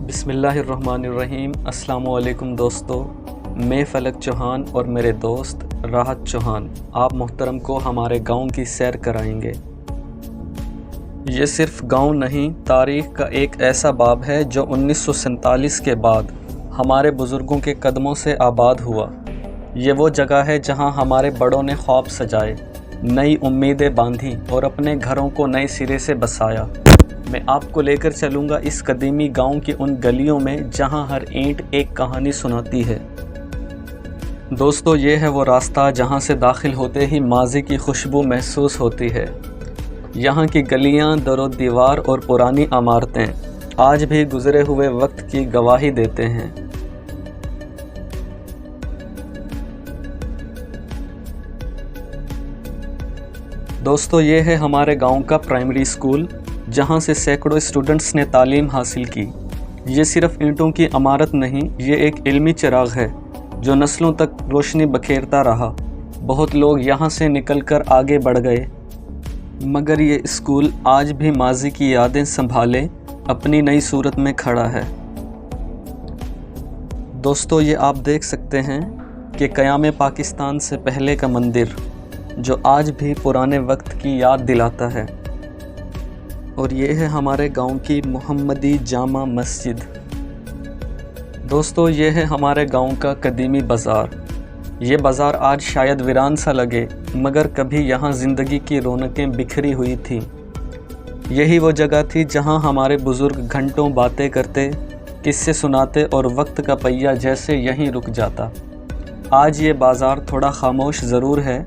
بسم اللہ الرحمن الرحیم۔ السلام علیکم دوستو، میں فلک چوہان اور میرے دوست راحت چوہان آپ محترم کو ہمارے گاؤں کی سیر کرائیں گے۔ یہ صرف گاؤں نہیں، تاریخ کا ایک ایسا باب ہے جو 1947 کے بعد ہمارے بزرگوں کے قدموں سے آباد ہوا۔ یہ وہ جگہ ہے جہاں ہمارے بڑوں نے خواب سجائے، نئی امیدیں باندھی اور اپنے گھروں کو نئے سرے سے بسایا۔ میں آپ کو لے کر چلوں گا اس قدیمی گاؤں کی ان گلیوں میں جہاں ہر اینٹ ایک کہانی سناتی ہے۔ دوستو، یہ ہے وہ راستہ جہاں سے داخل ہوتے ہی ماضی کی خوشبو محسوس ہوتی ہے۔ یہاں کی گلیاں، در و دیوار اور پرانی عمارتیں آج بھی گزرے ہوئے وقت کی گواہی دیتے ہیں۔ دوستو، یہ ہے ہمارے گاؤں کا پرائمری اسکول جہاں سے سینکڑوں اسٹوڈنٹس نے تعلیم حاصل کی۔ یہ صرف اینٹوں کی عمارت نہیں، یہ ایک علمی چراغ ہے جو نسلوں تک روشنی بکھیرتا رہا۔ بہت لوگ یہاں سے نکل کر آگے بڑھ گئے، مگر یہ اسکول آج بھی ماضی کی یادیں سنبھالے اپنی نئی صورت میں کھڑا ہے۔ دوستو، یہ آپ دیکھ سکتے ہیں کہ قیام پاکستان سے پہلے کا مندر جو آج بھی پرانے وقت کی یاد دلاتا ہے، اور یہ ہے ہمارے گاؤں کی محمدی جامع مسجد۔ دوستو، یہ ہے ہمارے گاؤں کا قدیمی بازار۔ یہ بازار آج شاید ویران سا لگے، مگر کبھی یہاں زندگی کی رونقیں بکھری ہوئی تھیں۔ یہی وہ جگہ تھی جہاں ہمارے بزرگ گھنٹوں باتیں کرتے، قصے سناتے اور وقت کا پہیہ جیسے یہیں رک جاتا۔ آج یہ بازار تھوڑا خاموش ضرور ہے،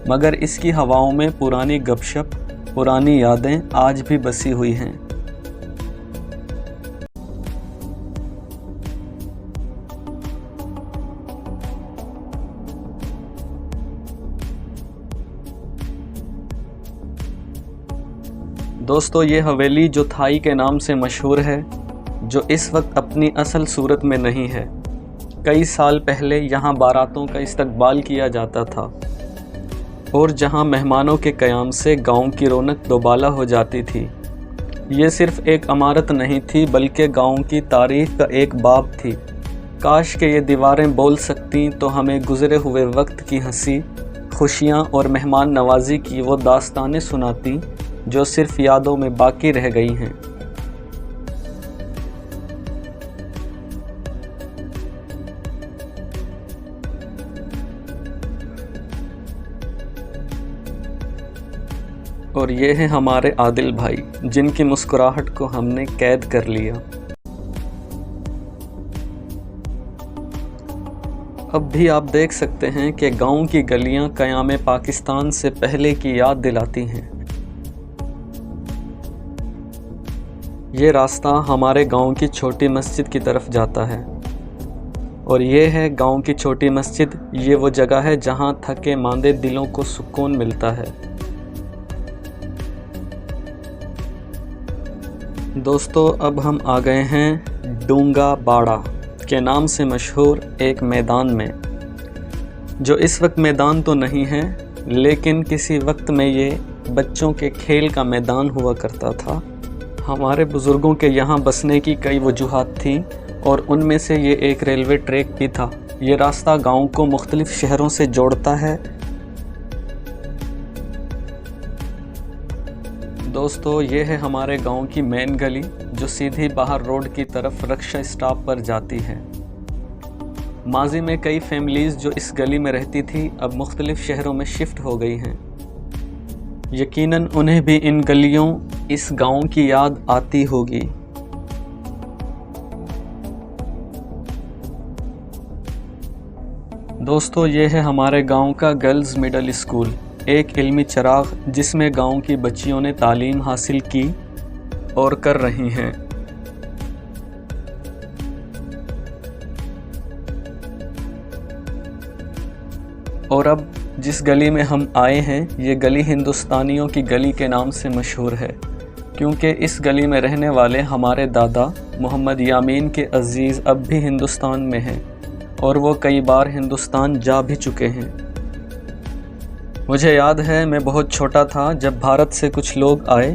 مگر اس کی ہواؤں میں پرانی گپ شپ، پرانی یادیں آج بھی بسی ہوئی ہیں۔ دوستو، یہ حویلی جو تھائی کے نام سے مشہور ہے، جو اس وقت اپنی اصل صورت میں نہیں ہے۔ کئی سال پہلے یہاں باراتوں کا استقبال کیا جاتا تھا، اور جہاں مہمانوں کے قیام سے گاؤں کی رونق دوبالا ہو جاتی تھی۔ یہ صرف ایک عمارت نہیں تھی، بلکہ گاؤں کی تاریخ کا ایک باب تھی۔ کاش کہ یہ دیواریں بول سکتیں تو ہمیں گزرے ہوئے وقت کی ہنسی، خوشیاں اور مہمان نوازی کی وہ داستانیں سناتی جو صرف یادوں میں باقی رہ گئی ہیں۔ اور یہ ہیں ہمارے عادل بھائی، جن کی مسکراہٹ کو ہم نے قید کر لیا۔ اب بھی آپ دیکھ سکتے ہیں کہ گاؤں کی گلیاں قیام پاکستان سے پہلے کی یاد دلاتی ہیں۔ یہ راستہ ہمارے گاؤں کی چھوٹی مسجد کی طرف جاتا ہے، اور یہ ہے گاؤں کی چھوٹی مسجد۔ یہ وہ جگہ ہے جہاں تھکے ماندے دلوں کو سکون ملتا ہے۔ دوستو، اب ہم آ گئے ہیں ڈونگا باڑہ کے نام سے مشہور ایک میدان میں، جو اس وقت میدان تو نہیں ہے، لیکن کسی وقت میں یہ بچوں کے کھیل کا میدان ہوا کرتا تھا۔ ہمارے بزرگوں کے یہاں بسنے کی کئی وجوہات تھیں، اور ان میں سے یہ ایک ریلوے ٹریک بھی تھا۔ یہ راستہ گاؤں کو مختلف شہروں سے جوڑتا ہے۔ دوستو، یہ ہے ہمارے گاؤں کی مین گلی جو سیدھی باہر روڈ کی طرف رکشہ اسٹاپ پر جاتی ہے۔ ماضی میں کئی فیملیز جو اس گلی میں رہتی تھی اب مختلف شہروں میں شفٹ ہو گئی ہیں۔ یقیناً انہیں بھی ان گلیوں، اس گاؤں کی یاد آتی ہوگی۔ دوستو، یہ ہے ہمارے گاؤں کا گرلز مڈل اسکول، ایک علمی چراغ جس میں گاؤں کی بچیوں نے تعلیم حاصل کی اور کر رہی ہیں۔ اور اب جس گلی میں ہم آئے ہیں، یہ گلی ہندوستانیوں کی گلی کے نام سے مشہور ہے، کیونکہ اس گلی میں رہنے والے ہمارے دادا محمد یامین کے عزیز اب بھی ہندوستان میں ہیں، اور وہ کئی بار ہندوستان جا بھی چکے ہیں۔ مجھے یاد ہے میں بہت چھوٹا تھا جب بھارت سے کچھ لوگ آئے